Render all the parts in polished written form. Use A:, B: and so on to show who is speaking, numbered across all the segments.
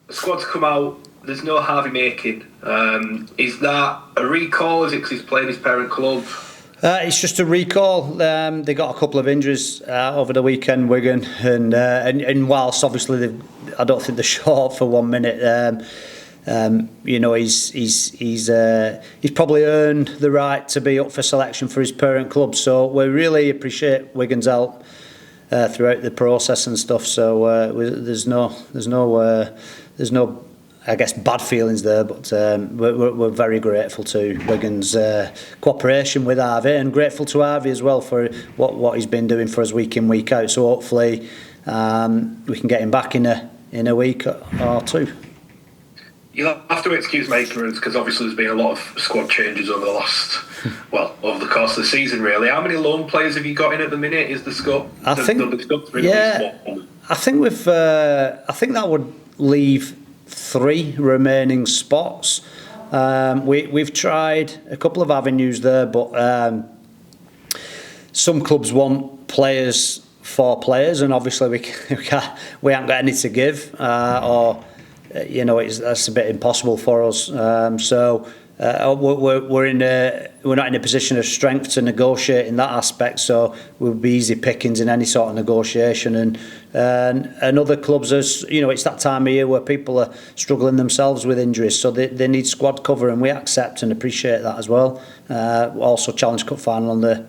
A: the squad's come out. There's no Harvey making. Is that a recall? Is it because he's playing his parent club?
B: It's just a recall. They got a couple of injuries over the weekend, Wigan, and whilst obviously I don't think they're short for 1 minute. He's probably earned the right to be up for selection for his parent club. So we really appreciate Wigan's help throughout the process and stuff. So there's no I guess bad feelings there, but we're very grateful to Wigan's cooperation with Harvey, and grateful to Harvey as well for what he's been doing for us week in, week out. So hopefully we can get him back in a week or two.
A: You'll have to excuse my ignorance, because obviously there's been a lot of squad changes over the last, over the course of the season, really. How many loan players have you got in at the minute? Is the scope? I think
B: that would leave 3 remaining spots. We've tried a couple of avenues there, but some clubs want players for players, and obviously we haven't got any to give, that's a bit impossible for us. We're not in a position of strength to negotiate in that aspect, so we'll be easy pickings in any sort of negotiation. And other clubs, it's that time of year where people are struggling themselves with injuries, so they need squad cover, and we accept and appreciate that as well. Also, Challenge Cup final on the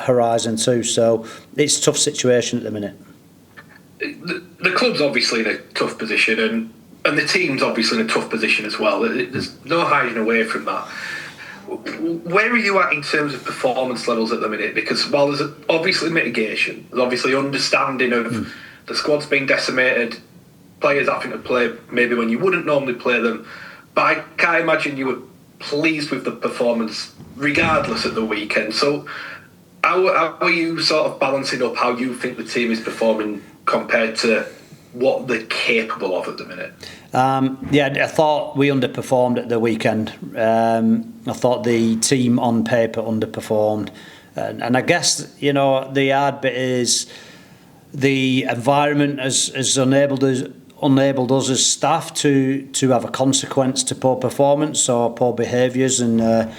B: horizon too. So it's a tough situation at the minute.
A: The club's obviously in a tough position, and the team's obviously in a tough position as well. There's no hiding away from that. Where are you at in terms of performance levels at the minute? Because while there's obviously mitigation, there's obviously understanding of the squad's being decimated, players having to play maybe when you wouldn't normally play them. But I can't imagine you were pleased with the performance regardless at the weekend. So how are you sort of balancing up how you think the team is performing compared to what they're capable of at the minute? I thought we underperformed at the weekend. I thought the team on paper underperformed, and I guess the hard bit is the environment has enabled us as staff to have a consequence to poor performance or poor behaviours, and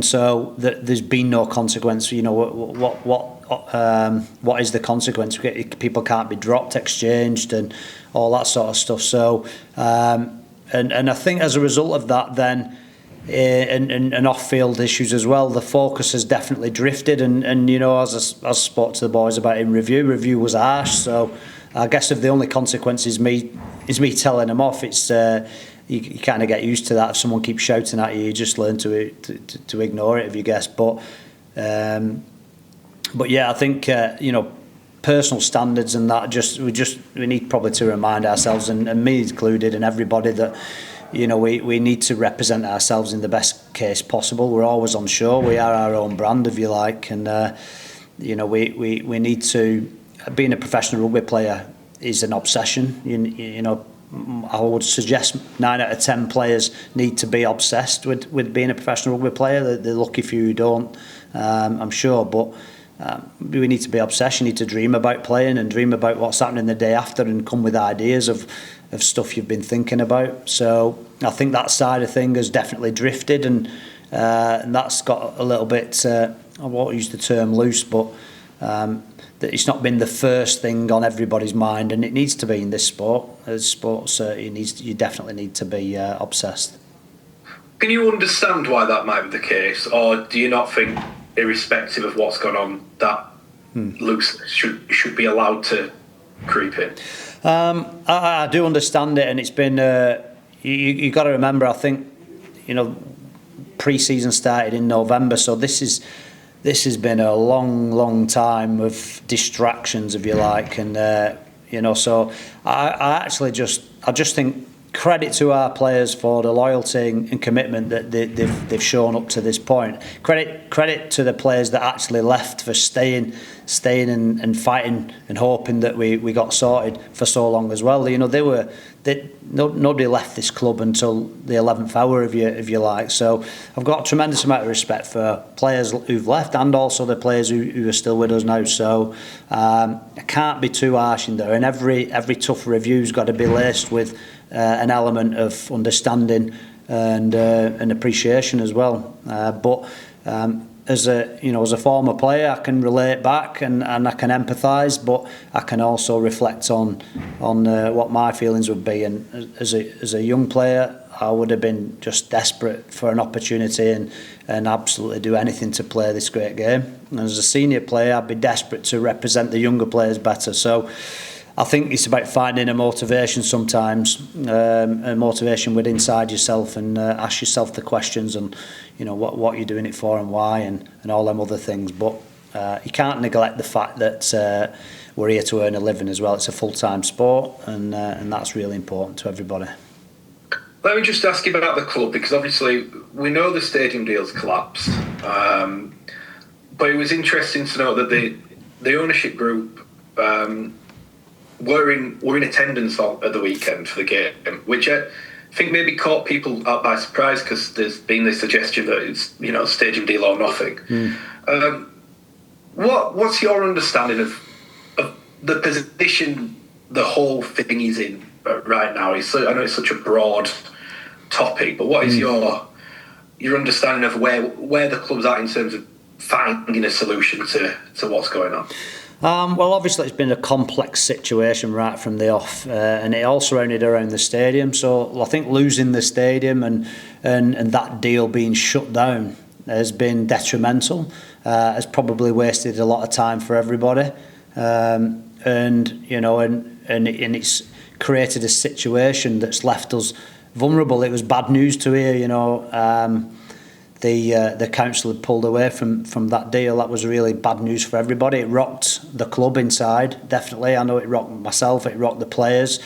A: so there's been no consequence. What is the consequence? People can't be dropped, exchanged, and all that sort of stuff. So, and I think as a result of that, then, and off-field issues as well, the focus has definitely drifted. And as I spoke to the boys about in review was harsh. So, I guess if the only consequence is me telling them off, it's you kind of get used to that. If someone keeps shouting at you, you just learn to ignore it, if you guess. But yeah, I think personal standards and that we need probably to remind ourselves, and me included, and everybody, that we need to represent ourselves in the best case possible. We're always on show. We are our own brand, if you like, and we need to. Being a professional rugby player is an obsession. I would suggest 9 out of 10 players need to be obsessed with being a professional rugby player. The lucky few who don't, I'm sure, but we need to be obsessed. You need to dream about playing and dream about what's happening the day after, and come with ideas of stuff you've been thinking about. So I think that side of thing has definitely drifted, and that's got a little bit, I won't use the term loose, but that it's not been the first thing on everybody's mind, and it needs to be in this sport. As sports, you definitely need to be obsessed. Can you understand why that might be the case, or do you not think, irrespective of what's gone on, that looseness should be allowed to creep in?
B: I do understand it, and it's been. You got to remember, I think, pre-season started in November, so this has been a long time of distractions, if you like, and so I just think credit to our players for the loyalty and commitment that they've shown up to this point. Credit to the players that actually left for staying staying and fighting and hoping that we got sorted for so long as well. You know, nobody left this club until the 11th hour, if you like. So I've got a tremendous amount of respect for players who've left and also the players who are still with us now. So I can't be too harsh in there. And every tough review's got to be laced with an element of understanding and appreciation as well. But as a former player, I can relate back and I can empathise, but I can also reflect on what my feelings would be. And as a young player, I would have been just desperate for an opportunity and absolutely do anything to play this great game. And as a senior player, I'd be desperate to represent the younger players better. So I think it's about finding a motivation sometimes, a motivation within inside yourself, and ask yourself the questions and what you're doing it for and why and all them other things. But you can't neglect the fact that we're here to earn a living as well. It's a full-time sport, and that's really important to everybody.
C: Let me just ask you about the club, because obviously we know the stadium deal's collapsed, but it was interesting to note that the ownership group were in attendance at the weekend for the game, which I think maybe caught people out by surprise, because there's been this suggestion that it's stadium deal or nothing. What's your understanding of the position the whole thing is in right now? I know it's such a broad topic, but what is your understanding of where the club's at in terms of finding a solution to what's going on?
B: Well, obviously it's been a complex situation right from the off, and it all surrounded around the stadium. So I think losing the stadium and that deal being shut down has been detrimental. Has probably wasted a lot of time for everybody, and it's created a situation that's left us vulnerable. It was bad news to hear, the council had pulled away from that deal. That was really bad news for everybody. It rocked the club inside, definitely. I know it rocked myself, it rocked the players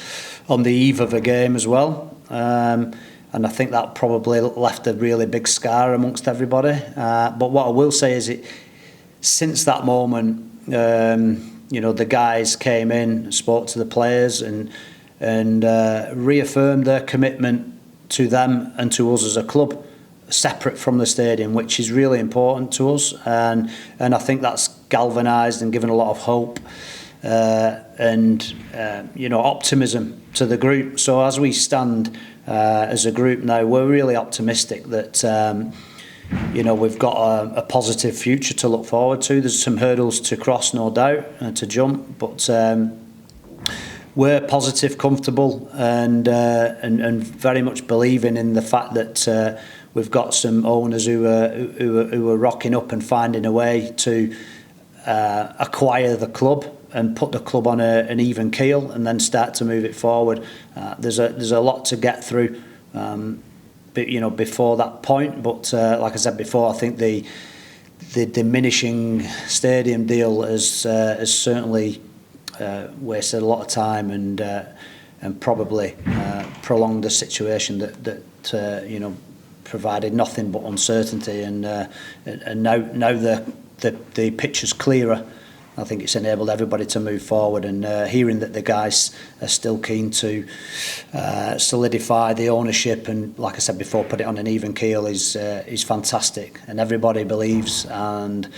B: on the eve of a game as well. And I think that probably left a really big scar amongst everybody. But what I will say is since that moment, the guys came in, spoke to the players and reaffirmed their commitment to them and to us as a club, separate from the stadium, which is really important to us, and I think that's galvanised and given a lot of hope and optimism to the group. So as we stand as a group now, we're really optimistic that we've got a positive future to look forward to. There's some hurdles to cross, no doubt, and to jump, but we're positive, comfortable, and very much believing in the fact that we've got some owners who are rocking up and finding a way to acquire the club and put the club on an even keel and then start to move it forward. There's a lot to get through, before that point. But like I said before, I think the diminishing stadium deal has certainly wasted a lot of time and probably prolonged the situation that provided nothing but uncertainty, and now the picture's clearer. I think it's enabled everybody to move forward, and hearing that the guys are still keen to solidify the ownership and, like I said before, put it on an even keel is fantastic, and everybody believes and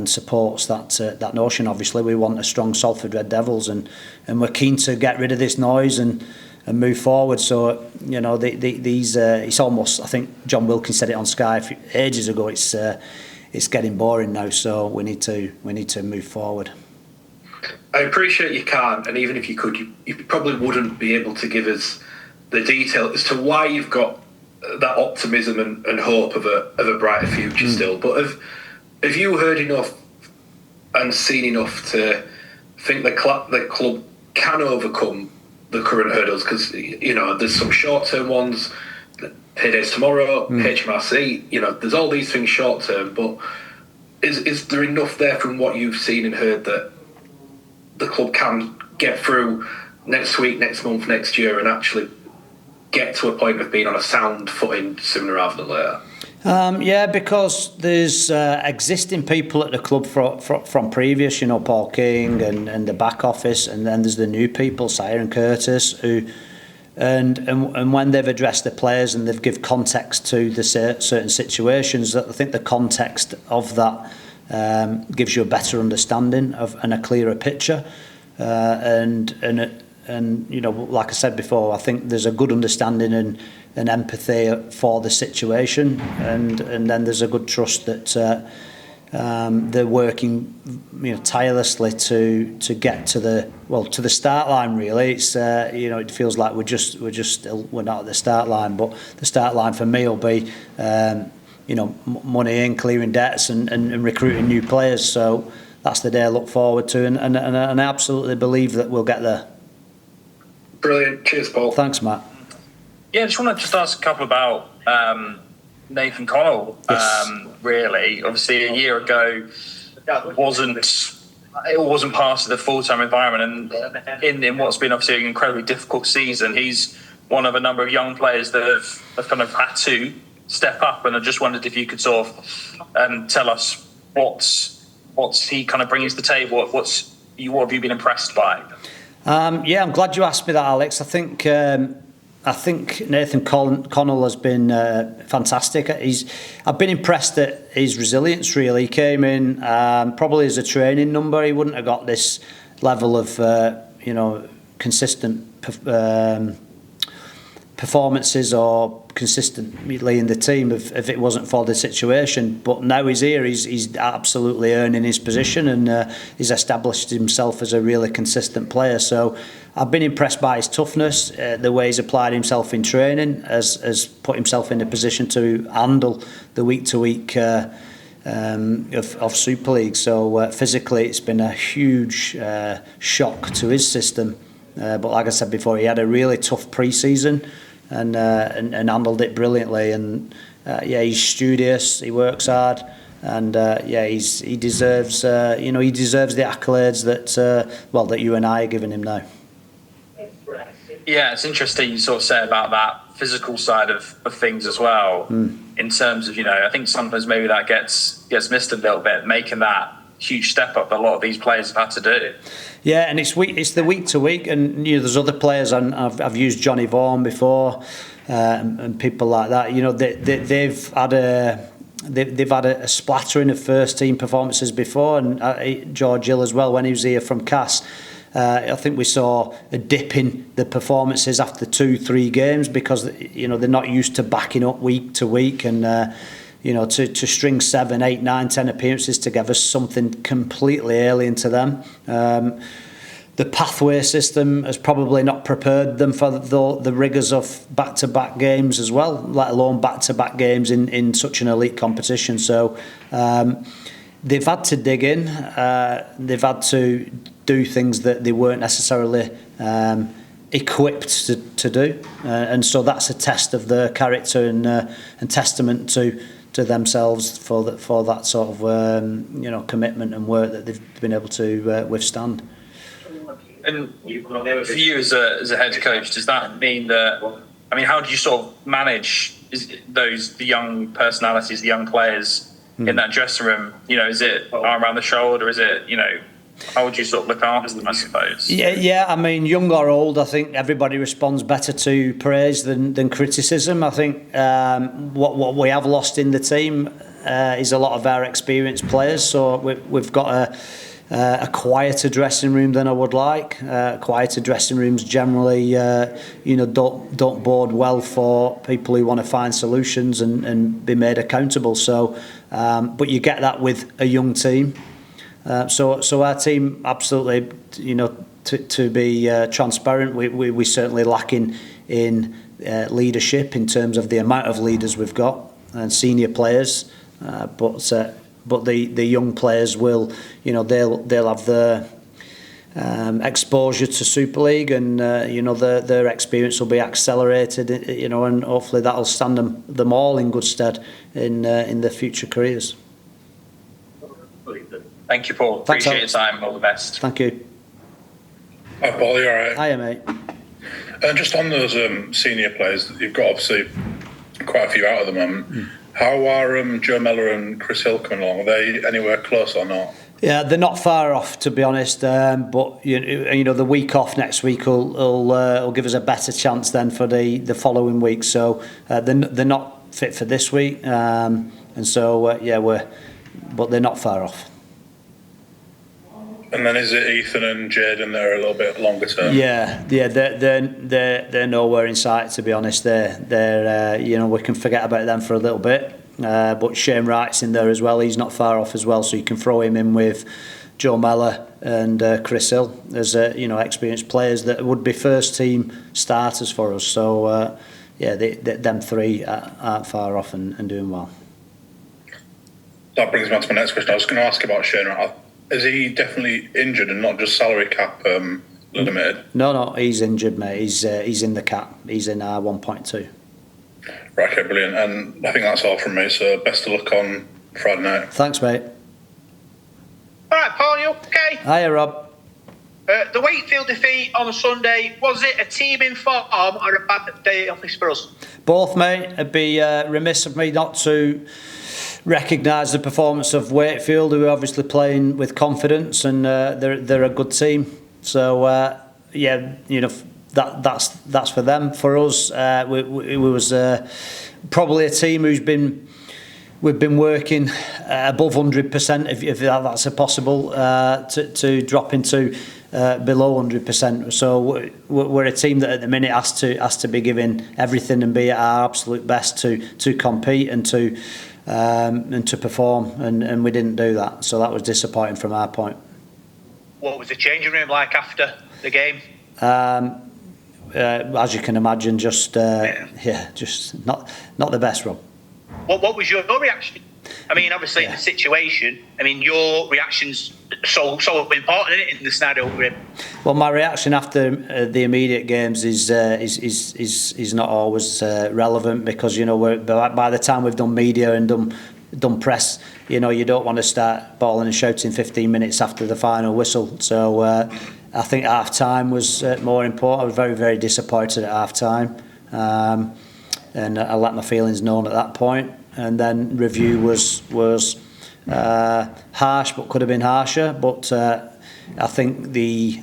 B: supports that notion. Obviously, we want a strong Salford Red Devils, and we're keen to get rid of this noise and move forward. So these it's almost, I think John Wilkins said it on Sky ages ago, it's getting boring now, so we need to move forward.
C: I appreciate you can't, and even if you could, you probably wouldn't be able to give us the detail as to why you've got that optimism and hope of a brighter future still. But have you heard enough and seen enough to think the club can overcome the current hurdles? Because there's some short-term ones. Paydays tomorrow, HMRC, there's all these things short term, but is there enough there from what you've seen and heard that the club can get through next week, next month, next year, and actually get to a point of being on a sound footing sooner rather than later?
B: Yeah, because there's existing people at the club from previous, Paul King and the back office, and then there's the new people, Sire and Curtis, who, and when they've addressed the players and they've give context to the certain situations, I think the context of that gives you a better understanding of and a clearer picture, and like I said before, I think there's a good understanding and empathy for the situation, and then there's a good trust that they're working tirelessly to get to the start line. Really, it's it feels like we're not at the start line, but the start line for me will be money in, clearing debts, and recruiting new players. So that's the day I look forward to, and I absolutely believe that we'll get there.
C: Brilliant. Cheers, Paul.
B: Thanks, Matt.
D: Yeah, I just want to ask a couple about Nathan Connell.
B: Yes.
D: Really, obviously a year ago, it wasn't part of the full-time environment, and in what's been obviously an incredibly difficult season, he's one of a number of young players that have kind of had to step up. And I just wondered if you could sort of tell us what's he kind of bringing to the table. What have you been impressed by?
B: Yeah, I'm glad you asked me that, Alex. I think Nathan Connell has been fantastic. I've been impressed at his resilience. Really, he came in probably as a training number. He wouldn't have got this level of consistent performances or consistently in the team if it wasn't for the situation. But now he's here, he's absolutely earning his position, and he's established himself as a really consistent player. So I've been impressed by his toughness, the way he's applied himself in training, has put himself in a position to handle the week-to-week of Super League. So physically it's been a huge shock to his system. But like I said before, he had a really tough pre-season and handled it brilliantly. And he's studious, he works hard, and he deserves he deserves the accolades that you and I are giving him now.
D: Yeah, it's interesting you sort of say about that physical side of things as well. In terms of I think sometimes maybe that gets missed a little bit, making that huge step up that a lot of these players have had to do. Yeah,
B: and it's the week to week, and there's other players, and I've used Johnny Vaughan before, and people like that. They've had a splattering of first team performances before, and George Hill as well when he was here from Cass. I think we saw a dip in the performances after 2-3 games because they're not used to backing up week to week, and to string 7, 8, 9, 10 appearances together is something completely alien to them. The pathway system has probably not prepared them for the rigours of back-to-back games as well, let alone back-to-back games in such an elite competition. So they've had to dig in. They've had to do things that they weren't necessarily equipped to do, and so that's a test of their character and testament to themselves for that sort of commitment and work that they've been able to withstand.
D: And for you as a head coach, does that mean that? I mean, how do you sort of manage the young personalities, the young players in that dressing room? Is it arm around the shoulder? Is it how would you sort of look after them, I suppose?
B: Yeah. I mean, young or old, I think everybody responds better to praise than criticism. I think what we have lost in the team is a lot of our experienced players. So we've got a quieter dressing room than I would like. Quieter dressing rooms generally, don't bode well for people who want to find solutions and be made accountable. So, but you get that with a young team. So our team absolutely, to be transparent, we certainly lack in leadership in terms of the amount of leaders we've got and senior players. But the young players will, they'll have their exposure to Super League, and their experience will be accelerated, and hopefully that'll stand them all in good stead in their future careers.
D: Thank you, Paul. Appreciate your time. All the best.
B: Thank you.
C: Hi, Paul. You all right?
B: Hiya, mate.
E: And just on those senior players, you've got obviously quite a few out at the moment. How are Joe Mellor and Chris Hill coming along? Are they anywhere close or not?
B: Yeah, they're not far off, to be honest. But you know, the week off next week will give us a better chance then for the following week. So they're not fit for this week, and so but they're not far off.
E: And then is it Ethan and Jaden that are a little bit longer term?
B: Yeah, they're nowhere in sight, to be honest. They're you know, we can forget about them for a little bit. But Shane Wright's in there as well. He's not far off as well, so you can throw him in with Joe Mellor and Chris Hill as you know, experienced players that would be first team starters for us. So them three aren't far off and doing well.
E: That brings me on to my next question. I was going to ask about Shane Wright. Is he definitely injured and not just salary cap limited?
B: No, he's injured, mate. He's in the cap. He's in our 1.2.
E: Right, okay, brilliant. And I think that's all from me, so best of luck on Friday night.
B: Thanks, mate.
F: All right, Paul, you okay?
B: Hiya, Rob.
F: The Weightfield defeat on Sunday, was it a team in form or a bad day office for us?
B: Both, mate. It'd be remiss of me not to recognise the performance of Weightfield, who are obviously playing with confidence, and they're a good team. So you know, that's for them. For us, we was probably a team we've been working above 100%, if that's possible, to drop into below 100%. So we're a team that at the minute has to be giving everything and be at our absolute best to compete and to perform, and we didn't do that. So that was disappointing from our point.
F: What was the changing room like after the game?
B: As you can imagine, just not the best, Rob.
F: What was your reaction? I mean, obviously the situation. I mean, your reaction's so important, isn't it, in the scenario we're in?
B: Well, my reaction after the immediate games is not always relevant, because you know by the time we've done media and done press, you know, you don't want to start bawling and shouting 15 minutes after the final whistle. So I think half time was more important. I was very, very disappointed at half time, and I let my feelings known at that point. And then review was harsh, but could have been harsher. But I think the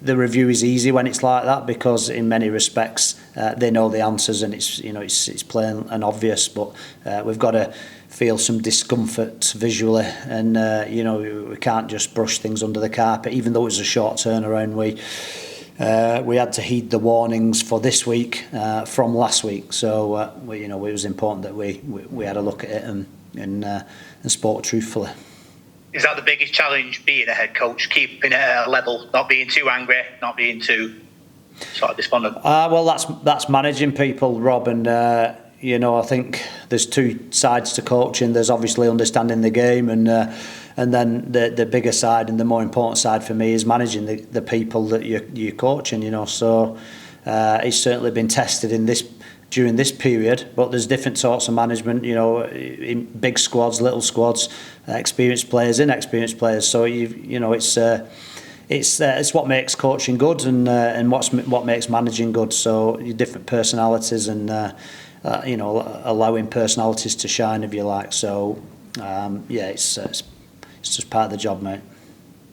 B: review is easy when it's like that, because in many respects they know the answers, and it's plain and obvious. But we've got to feel some discomfort visually, and we can't just brush things under the carpet. Even though it was a short turnaround, we had to heed the warnings for this week from last week. So it was important that we had a look at it and spoke truthfully.
F: Is that the biggest challenge, being a head coach, keeping it at a level, not being too angry, not being too sort of despondent?
B: Well, that's managing people, Rob, and I think there's two sides to coaching. There's obviously understanding the game, and then the bigger side and the more important side for me is managing the people that you're coaching. So it's certainly been tested during this period, but there's different sorts of management. In big squads, little squads, experienced players, inexperienced players. So it's what makes coaching good, and what makes managing good. So different personalities, and allowing personalities to shine, if you like. So it's just part of the job, mate.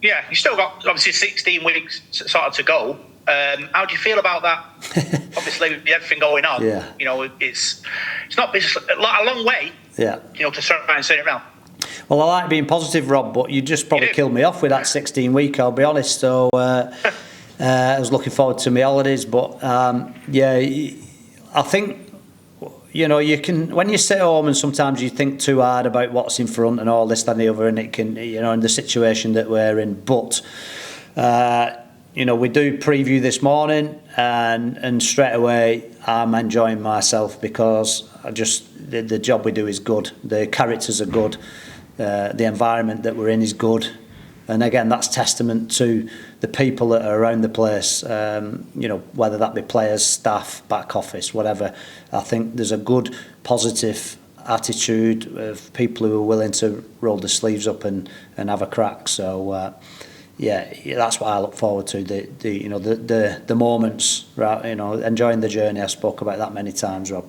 F: Yeah, you still got obviously 16 weeks sort of to go. How do you feel about that? Obviously, with everything going on, it's not a long way.
B: Yeah.
F: To try and turn it around.
B: Well, I like being positive, Rob, but you just probably killed me off with that 16 week. I'll be honest. So I was looking forward to my holidays, but I think. You can, when you sit home and sometimes you think too hard about what's in front and all this, that and the other, and it can, in the situation that we're in. But, we do preview this morning, and straight away I'm enjoying myself, because the job we do is good. The characters are good. The environment that we're in is good. And again, that's testament to the people that are around the place, whether that be players, staff, back office, whatever. I think there's a good, positive attitude of people who are willing to roll their sleeves up and have a crack. So, yeah, that's what I look forward to. The moments, right? Enjoying the journey. I spoke about that many times, Rob.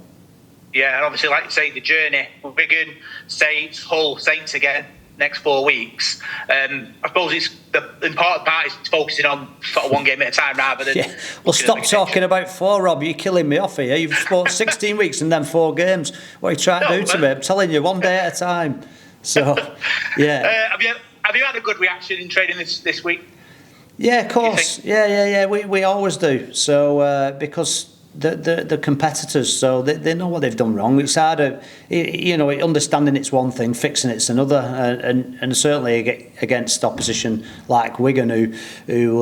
F: Yeah, and obviously, like you say, the journey. Wigan, Saints, Hull, Saints again. Next 4 weeks. I suppose it's the important part is focusing on sort of one game at a time rather than.
B: Yeah. Well, stop talking about 4, Rob. You're killing me off here. You've sport 16 weeks and then 4 games. What are you trying to do to me? I'm telling you, one day at a time. So, yeah.
F: Have you had a good reaction in training this week?
B: Yeah, of course. Yeah. We always do. So because the competitors, so they know what they've done wrong. It's harder, understanding it's one thing, fixing it's another, and certainly against opposition like Wigan, who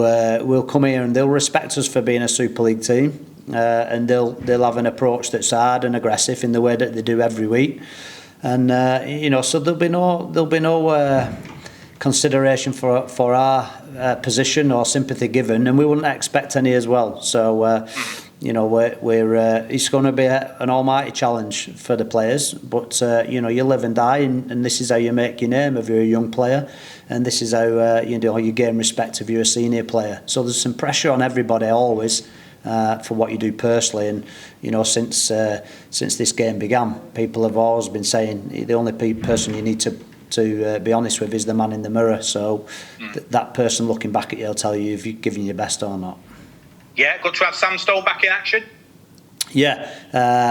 B: will come here and they'll respect us for being a Super League team, and they'll have an approach that's hard and aggressive in the way that they do every week, and so there'll be no consideration for our position or sympathy given, and we wouldn't expect any as well. So. It's going to be an almighty challenge for the players, but you live and die, and this is how you make your name if you're a young player, and this is how you gain respect if you're a senior player. So there's some pressure on everybody always for what you do personally, and since this game began, people have always been saying the only person you need to be honest with is the man in the mirror. So that person looking back at you will tell you if you're giving your best or not.
F: Yeah, good to have Sam Stone back in action.
B: Yeah,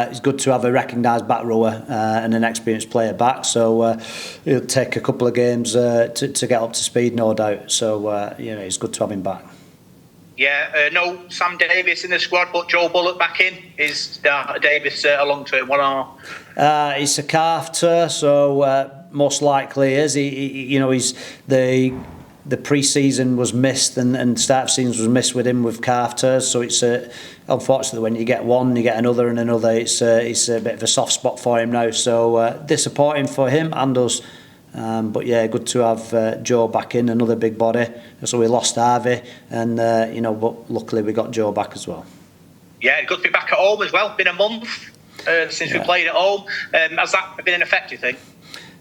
B: it's good to have a recognised back rower and an experienced player back. So it'll take a couple of games to get up to speed, no doubt. So it's good to have him back.
F: Yeah, no Sam Davis in the squad, but Joe Bullock back in. Is Davis a long-term one or?
B: It's a calf tear, so most likely is. He's the pre-season was missed and start of season was missed with him with calf tears, so it's unfortunately when you get one you get another and another. It's a bit of a soft spot for him now, so disappointing for him and us, but yeah, good to have Joe back in, another big body. So we lost Harvey, and but luckily we got Joe back as well. Yeah,
F: good to be back at home as well. Been a month since we played at home. Has that been an effect, do you think?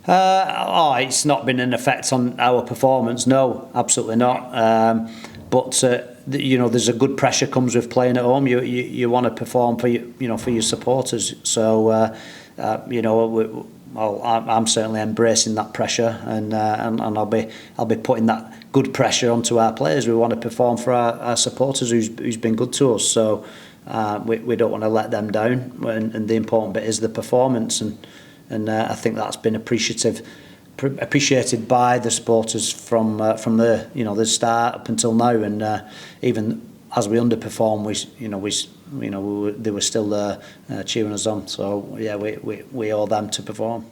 B: It's not been an effect on our performance. No, absolutely not. But there's a good pressure comes with playing at home. You want to perform for for your supporters. So I'm certainly embracing that pressure, and I'll be putting that good pressure onto our players. We want to perform for our supporters who's been good to us. So we don't want to let them down. And the important bit is the performance, and I think that's been appreciated by the supporters from the start up until now, and even as we underperform, they were still there cheering us on. So yeah, we owe them to perform.